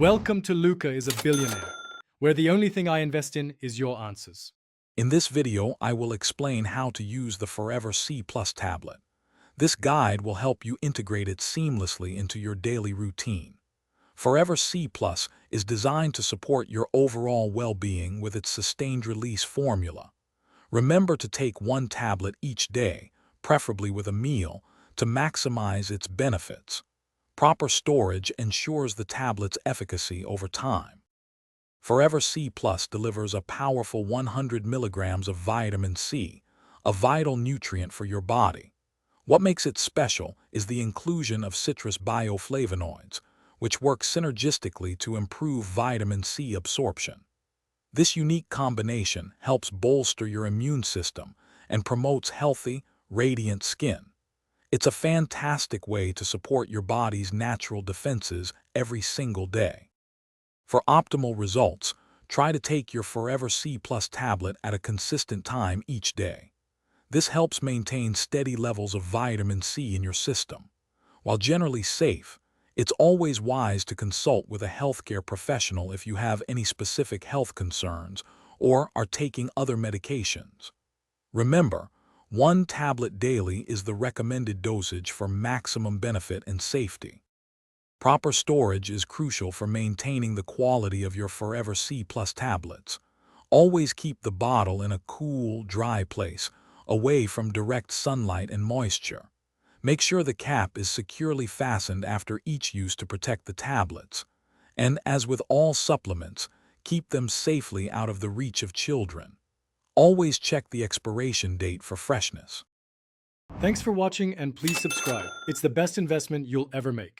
Welcome to Luca is a Billionaire, where the only thing I invest in is your answers. In this video, I will explain how to use the Forever C Plus tablet. This guide will help you integrate it seamlessly into your daily routine. Forever C Plus is designed to support your overall well-being with its sustained-release formula. Remember to take one tablet each day, preferably with a meal, to maximize its benefits. Proper storage ensures the tablet's efficacy over time. Forever C Plus delivers a powerful 100 milligrams of vitamin C, a vital nutrient for your body. What makes it special is the inclusion of citrus bioflavonoids, which work synergistically to improve vitamin C absorption. This unique combination helps bolster your immune system and promotes healthy, radiant skin. It's a fantastic way to support your body's natural defenses every single day. For optimal results, try to take your Forever C Plus tablet at a consistent time each day. This helps maintain steady levels of vitamin C in your system. While generally safe, it's always wise to consult with a healthcare professional if you have any specific health concerns or are taking other medications. Remember, one tablet daily is the recommended dosage for maximum benefit and safety. Proper storage is crucial for maintaining the quality of your Forever C Plus tablets. Always keep the bottle in a cool, dry place, away from direct sunlight and moisture. Make sure the cap is securely fastened after each use to protect the tablets. And as with all supplements, keep them safely out of the reach of children. Always check the expiration date for freshness. Thanks for watching and please subscribe. It's the best investment you'll ever make.